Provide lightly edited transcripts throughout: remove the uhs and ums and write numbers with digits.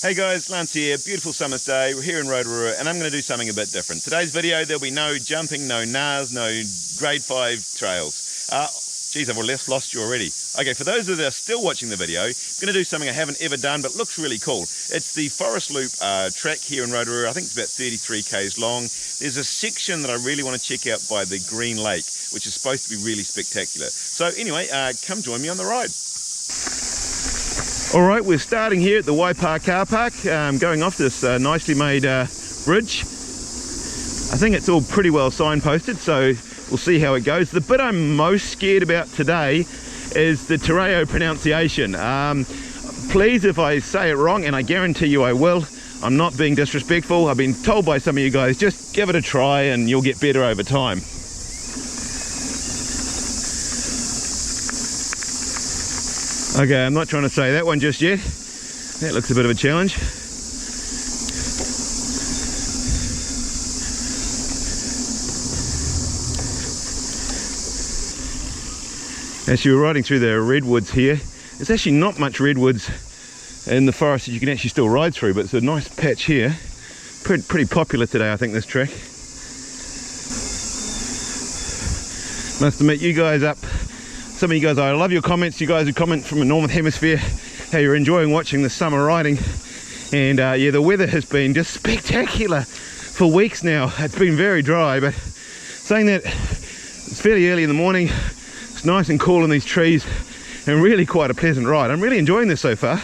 Hey guys, Lance here. Beautiful summer's day. We're here in Rotorua and I'm going to do something a bit different. Today's video, there'll be no jumping, no NARS, no grade 5 trails. Geez, I've lost you already. Okay, for those that are still watching the video, I'm going to do something I haven't ever done but looks really cool. It's the Forest Loop track here in Rotorua. I think it's about 33 k's long. There's a section that I really want to check out by the Green Lake, which is supposed to be really spectacular. So anyway, come join me on the ride. All right, we're starting here at the Waipa car park, going off this nicely made bridge. I think it's all pretty well signposted, so we'll see how it goes. The bit I'm most scared about today is the te reo pronunciation. Please, if I say it wrong, and I guarantee you I will, I'm not being disrespectful. I've been told by some of you guys, just give it a try and you'll get better over time. Okay, I'm not trying to say that one just yet. That looks a bit of a challenge. As you were riding through the redwoods here, there's actually not much redwoods in the forest that you can actually still ride through, but it's a nice patch here. Pretty popular today, I think, this track. Must admit, you guys up. Some of you guys, I love your comments. You guys who comment from the Northern Hemisphere, how you're enjoying watching the summer riding. And yeah, the weather has been just spectacular for weeks now. It's been very dry, but saying that, it's fairly early in the morning. It's nice and cool in these trees and really quite a pleasant ride. I'm really enjoying this so far.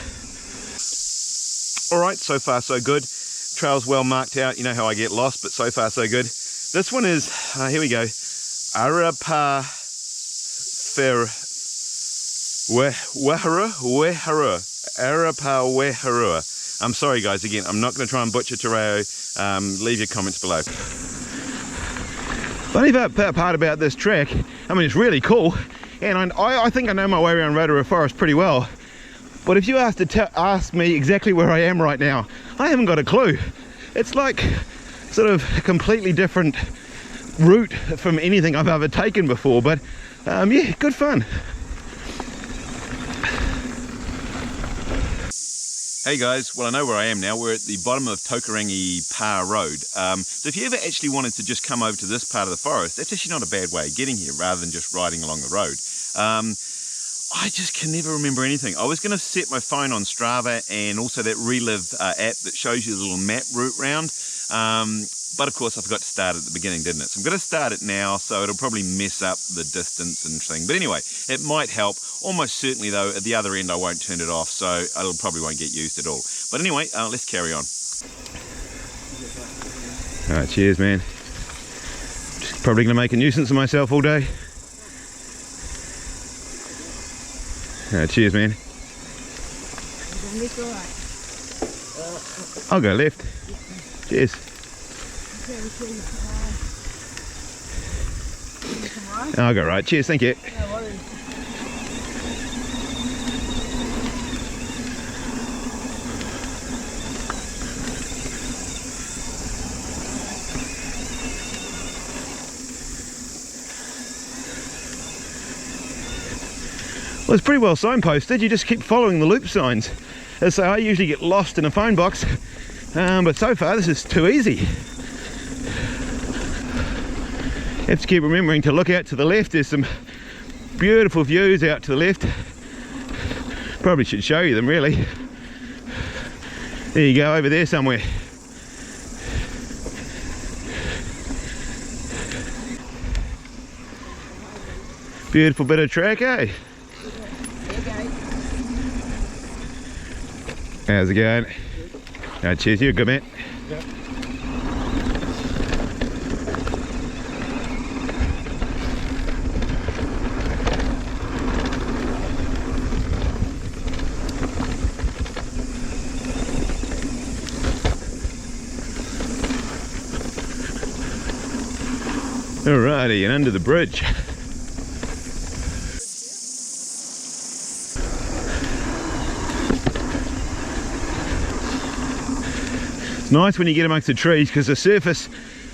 All right, so far so good. Trail's well marked out. You know how I get lost, but so far so good. This one is, here we go, Whakarewarewa. I'm sorry guys, again, I'm not going to try and butcher te reo. Leave your comments below. The only part about this track, I mean, it's really cool, and I think I know my way around Rotorua Forest pretty well. But if you ask me exactly where I am right now, I haven't got a clue. It's like sort of a completely different route from anything I've ever taken before, but yeah, good fun. Hey guys, well I know where I am now. We're at the bottom of Whakarewarewa Road. So if you ever actually wanted to just come over to this part of the forest, that's actually not a bad way of getting here rather than just riding along the road. I just can never remember anything. I was going to set my phone on Strava and also that Relive app that shows you the little map route round. But of course I forgot to start at the beginning, didn't it? So I'm going to start it now, so it'll probably mess up the distance and thing. But anyway, it might help. Almost certainly though, at the other end I won't turn it off, so it'll probably won't get used at all. But anyway, let's carry on. Alright, cheers man. Just probably going to make a nuisance of myself all day. Alright, cheers man. I'll go left. Cheers. I'll go right. Cheers, thank you. No worries. Well, it's pretty well signposted. You just keep following the loop signs. As I say, I usually get lost in a phone box, but so far this is too easy. Have to keep remembering to look out to the left. There's some beautiful views out to the left. Probably should show you them really. There you go, over there somewhere. Beautiful bit of track, eh? How's it going? Cheers, you're good man. Yep. Alrighty, and under the bridge. It's nice when you get amongst the trees because the surface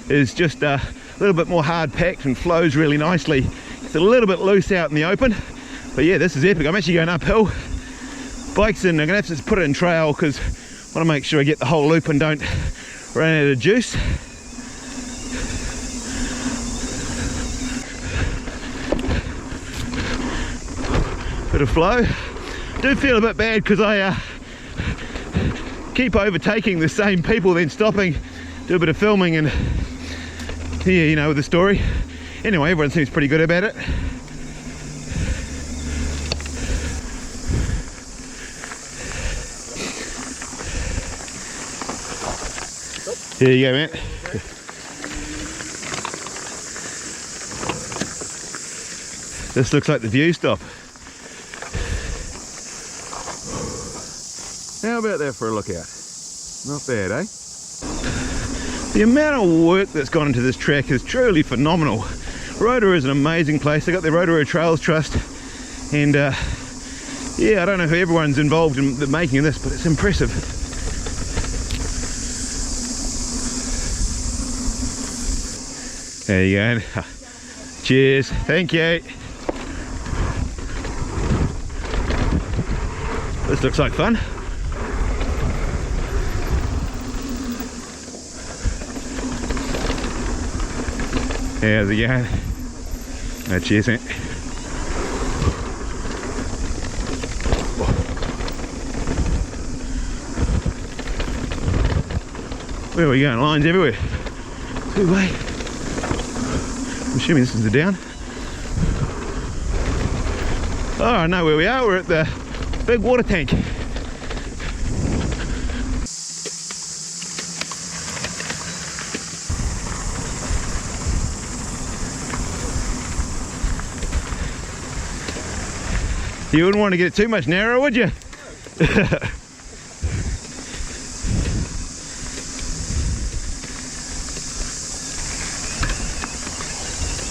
is just a little bit more hard packed and flows really nicely. It's a little bit loose out in the open, but yeah, this is epic. I'm actually going uphill. Bike's in, I'm gonna have to put it in trail because Want to make sure I get the whole loop and don't run out of juice. Bit of flow. Do feel a bit bad because I keep overtaking the same people, then stopping, do a bit of filming, and yeah, you know the story. Anyway, everyone seems pretty good about it. There you go, man. This looks like the view stop. How about that for a lookout? Not bad, eh? The amount of work that's gone into this track is truly phenomenal. Rotorua is an amazing place. They got the Rotorua Trails Trust, and yeah, I don't know who everyone's involved in the making of this, but it's impressive. There you go. Cheers. Thank you. This looks like fun. How's it going? No, cheers, mate. Where are we going? Lines everywhere. Two-way. I'm assuming this is the down. Oh, I know where we are. We're at the big water tank. You wouldn't want to get it too much narrow, would you?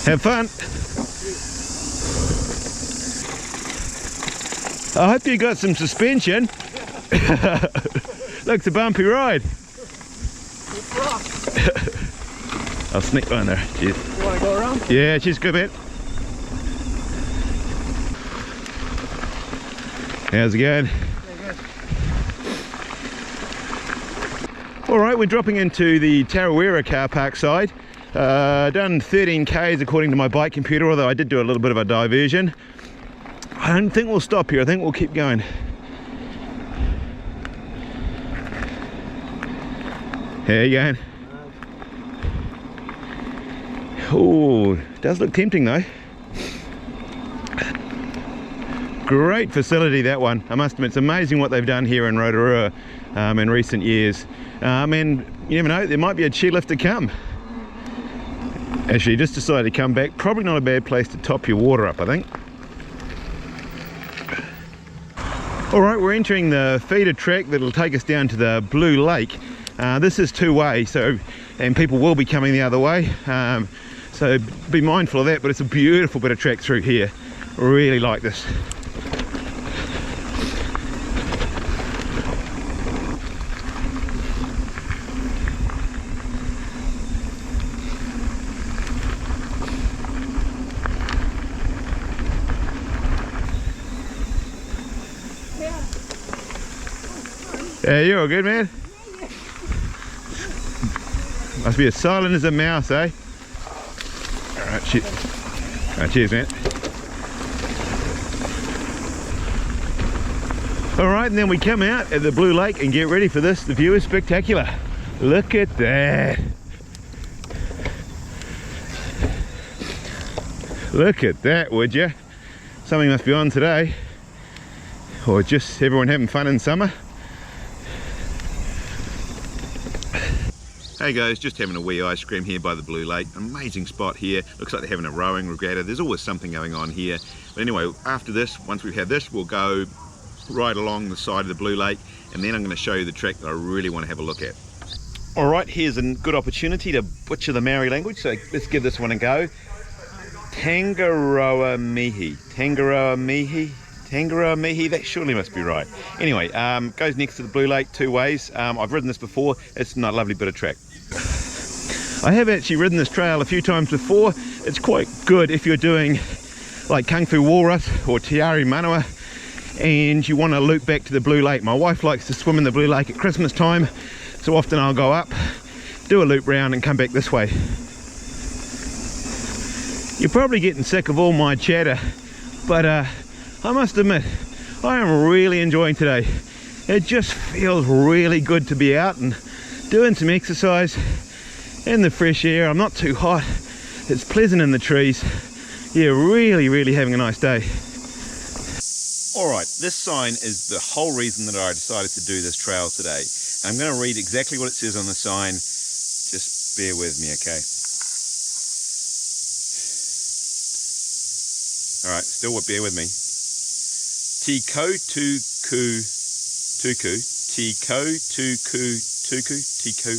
Have fun. I hope you got some suspension. Looks a bumpy ride. I'll sneak one there. Cheers. You want to go around? Yeah, cheers, good mate. How's it going? Yeah, good. Alright, we're dropping into the Whakarewarewa car park side. Done 13 k's according to my bike computer, although I did do a little bit of a diversion. I don't think we'll stop here, I think we'll keep going. How you going? Oh, does look tempting though. Great facility, that one. I must admit, it's amazing what they've done here in Rotorua in recent years. And you never know, there might be a chairlift to come. Actually, just decided to come back. Probably not a bad place to top your water up, I think. Alright, we're entering the feeder track that'll take us down to the Blue Lake. This is two-way, and people will be coming the other way. So be mindful of that, but it's a beautiful bit of track through here. Really like this. Yeah, you're all good, man. Must be as silent as a mouse, eh? Alright, shit. Alright, cheers, man. Alright, and then we come out at the Blue Lake and get ready for this. The view is spectacular. Look at that. Look at that, would you? Something must be on today. Or just everyone having fun in summer. Hey guys, just having a wee ice cream here by the Blue Lake. Amazing spot here. Looks like they're having a rowing regatta. There's always something going on here. But anyway, after this, once we've had this, we'll go right along the side of the Blue Lake, and then I'm going to show you the track that I really want to have a look at. Alright, here's a good opportunity to butcher the Maori language, so let's give this one a go. Tangaroa Mihi. Tangaroa Mihi. Tangaroa Mihi, that surely must be right. Anyway, goes next to the Blue Lake, two ways. I've ridden this before. It's a lovely bit of track. I have actually ridden this trail a few times before. It's quite good if you're doing like Kung Fu Walrus or Te Ari Manawa, and you want to loop back to the Blue Lake. My wife likes to swim in the Blue Lake at Christmas time, so often I'll go up, do a loop round and come back this way. You're probably getting sick of all my chatter, but I must admit, I am really enjoying today. It just feels really good to be out and doing some exercise in the fresh air. I'm not too hot, it's pleasant in the trees. Yeah, really having a nice day. Alright, this sign is the whole reason that I decided to do this trail today. I'm going to read exactly what it says on the sign. Just bear with me, okay? Alright, still bear with me. Tiko tuku tuku. Tiko tuku tuku. Tiko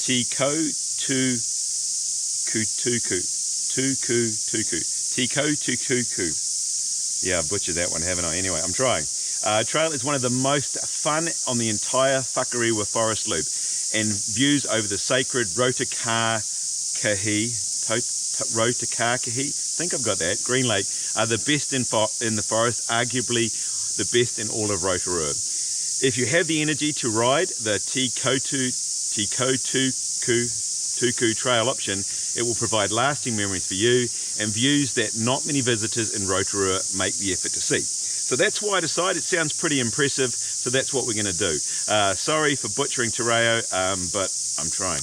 tuku tuku. Tuku tuku. Tiko tuku. Yeah, I butchered that one, haven't I? Anyway, I'm trying. Trail is one of the most fun on the entire Whakarewarewa Forest Loop, and views over the sacred Rotorua, I think I've got that, Green Lake, are the best in the forest, arguably the best in all of Rotorua. If you have the energy to ride the Tiko tuku trail option, it will provide lasting memories for you and views that not many visitors in Rotorua make the effort to see. So that's why I decided it sounds pretty impressive, so that's what we're going to do. Sorry for butchering Te Reo, but I'm trying.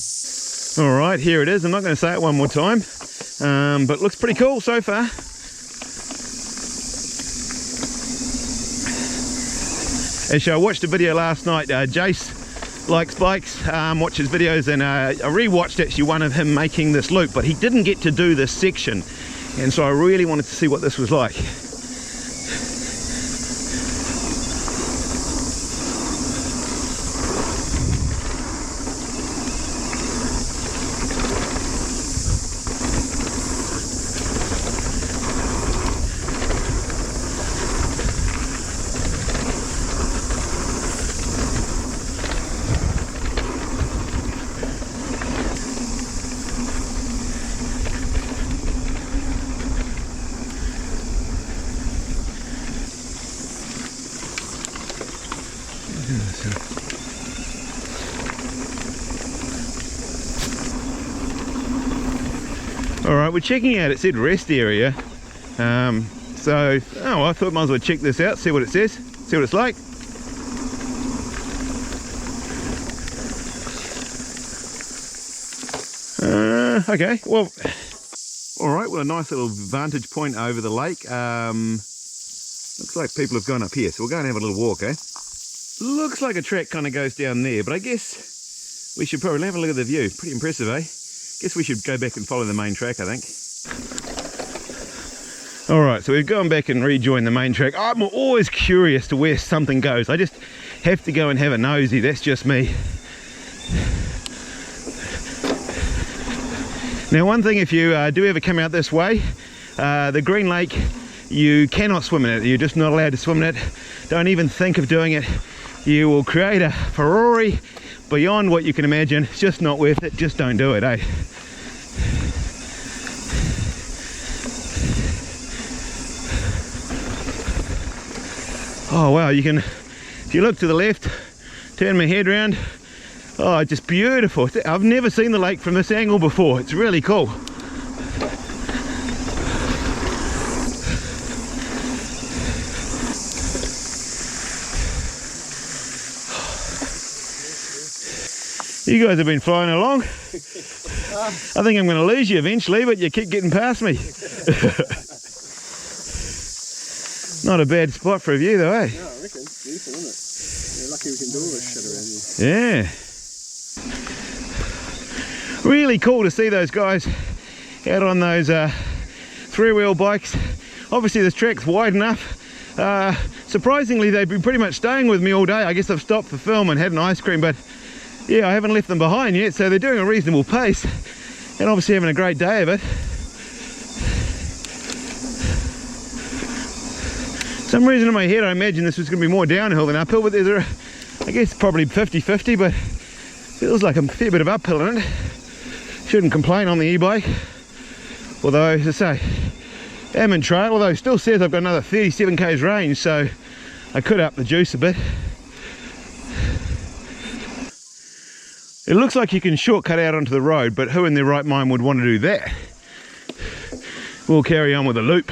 Alright, here it is. I'm not going to say it one more time, but it looks pretty cool so far. Actually, I watched a video last night. Jace likes bikes, watches videos, and I re-watched actually one of him making this loop, but he didn't get to do this section, and so I really wanted to see what this was like. Alright, we're checking out, it said rest area, I thought might as well check this out, see what it says, see what it's like. Okay, well, alright, well, a nice little vantage point over the lake. Looks like people have gone up here, so we'll go and have a little walk, eh? Looks like a track kind of goes down there, but I guess we should probably have a look at the view. Pretty impressive, eh? Guess we should go back and follow the main track, I think. Alright, so we've gone back and rejoined the main track. I'm always curious to where something goes. I just have to go and have a nosy, that's just me. Now, one thing, if you do ever come out this way, the Green Lake, you cannot swim in it. You're just not allowed to swim in it. Don't even think of doing it. You will create a Ferrari beyond what you can imagine. It's just not worth it. Just don't do it, eh? Oh wow, you can, if you look to the left, turn my head around, oh, just beautiful. I've never seen the lake from this angle before. It's really cool. You guys have been flying along. I think I'm going to lose you eventually, but you keep getting past me. Not a bad spot for a view though, eh? Yeah, I reckon. It's beautiful, isn't it? We're lucky we can do all this shit around here. Yeah. Really cool to see those guys out on those three-wheel bikes. Obviously this track's wide enough. Surprisingly, they've been pretty much staying with me all day. I guess I've stopped for film and had an ice cream, but yeah, I haven't left them behind yet, so they're doing a reasonable pace and obviously having a great day of it. For some reason in my head I imagine this was going to be more downhill than uphill, but there's I guess probably 50-50, but feels like a fair bit of uphill in it. Shouldn't complain on the e-bike, although as I say, am in trail, although it still says I've got another 37 k's range, so I could up the juice a bit. It looks like you can shortcut out onto the road, but who in their right mind would want to do that? We'll carry on with the loop.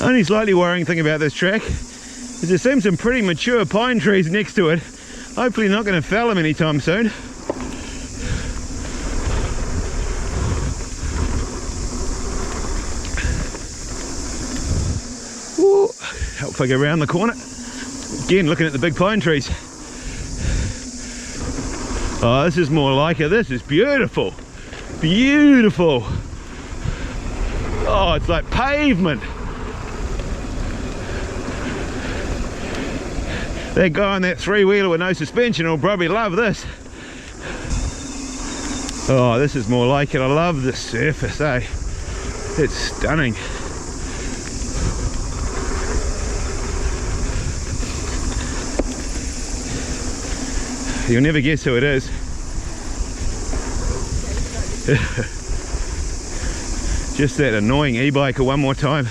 Only slightly worrying thing about this track is there seems some pretty mature pine trees next to it. Hopefully not going to fell them anytime soon. Ooh, help I go around the corner. Again, looking at the big pine trees. Oh, this is more like it. This is beautiful. Beautiful. Oh, it's like pavement. That guy on that three-wheeler with no suspension will probably love this. Oh, this is more like it. I love the surface, eh? It's stunning. You'll never guess who it is. Just that annoying e-biker one more time.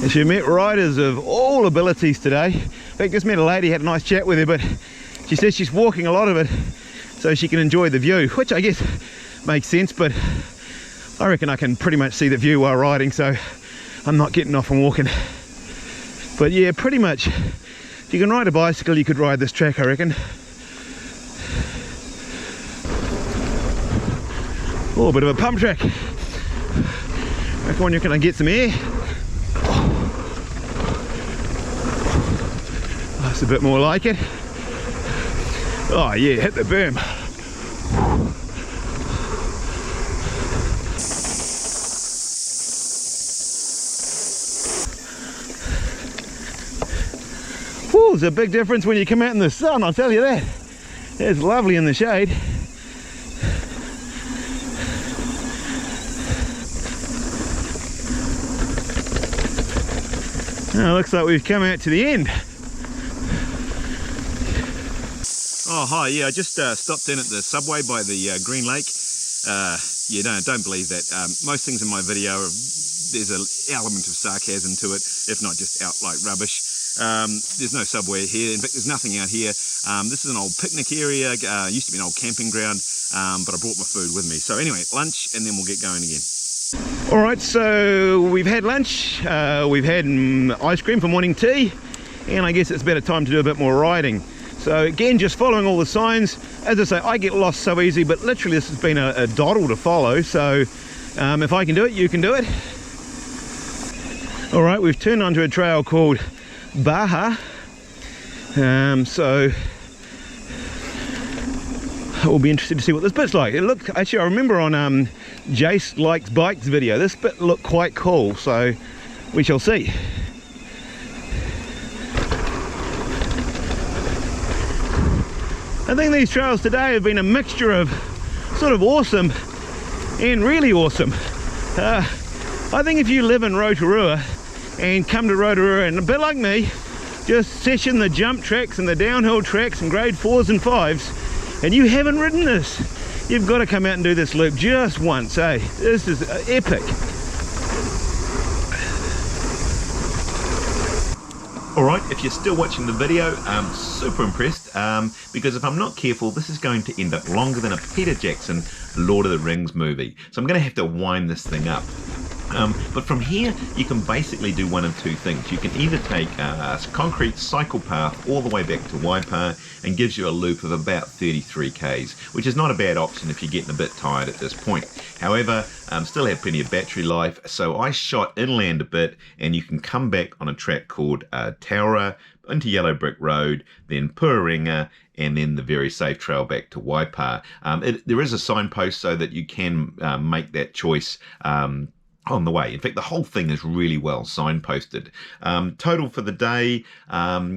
She met riders of all abilities today. In fact, just met a lady, had a nice chat with her, but she says she's walking a lot of it so she can enjoy the view, which I guess makes sense, but I reckon I can pretty much see the view while riding, so I'm not getting off and walking. But yeah, pretty much, if you can ride a bicycle, you could ride this track, I reckon. Oh, a bit of a pump track. Reckon when you're going to get some air. That's a bit more like it. Oh yeah, hit the berm. Whoa, there's a big difference when you come out in the sun, I'll tell you that. It's lovely in the shade. Now, looks like we've come out to the end. Oh hi, yeah, I just stopped in at the subway by the Green Lake. Yeah, don't believe that. Most things in my video, there's an element of sarcasm to it, if not just outright rubbish. There's no subway here, in fact there's nothing out here. This is an old picnic area, used to be an old camping ground, but I brought my food with me. So anyway, lunch and then we'll get going again. Alright, so we've had lunch, we've had ice cream for morning tea, and I guess it's better time to do a bit more riding. So again, just following all the signs. As I say, I get lost so easy, but literally this has been a doddle to follow. So if I can do it, you can do it. All right, we've turned onto a trail called Baha. So we'll be interested to see what this bit's like. It looked, actually I remember on Jace Likes Bikes video, this bit looked quite cool, so we shall see. I think these trails today have been a mixture of sort of awesome and really awesome. I think if you live in Rotorua and come to Rotorua and a bit like me, just session the jump tracks and the downhill tracks and grade 4s and 5s, and you haven't ridden this, you've got to come out and do this loop just once, eh? This is epic. Alright, if you're still watching the video, I'm super impressed, because if I'm not careful, this is going to end up longer than a Peter Jackson Lord of the Rings movie. So I'm going to have to wind this thing up. But from here, you can basically do one of two things. You can either take a concrete cycle path all the way back to Waipa and gives you a loop of about 33 k's, which is not a bad option if you're getting a bit tired at this point. However, still have plenty of battery life, so I shot inland a bit, and you can come back on a track called Taura into Yellow Brick Road, then Puarenga, and then the very safe trail back to Waipa. There is a signpost so that you can make that choice on the way. In fact, the whole thing is really well signposted. Total for the day,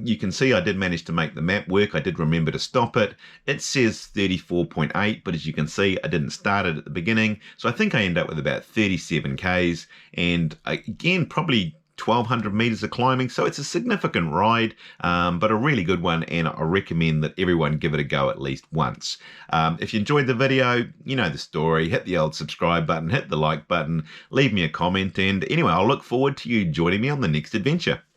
you can see I did manage to make the map work. I did remember to stop it. It says 34.8, but as you can see, I didn't start it at the beginning. So I think I end up with about 37 Ks, and again, probably 1,200 meters of climbing, so it's a significant ride, but a really good one, and I recommend that everyone give it a go at least once. If you enjoyed the video, you know the story. Hit the old subscribe button, hit the like button, leave me a comment, and anyway, I'll look forward to you joining me on the next adventure.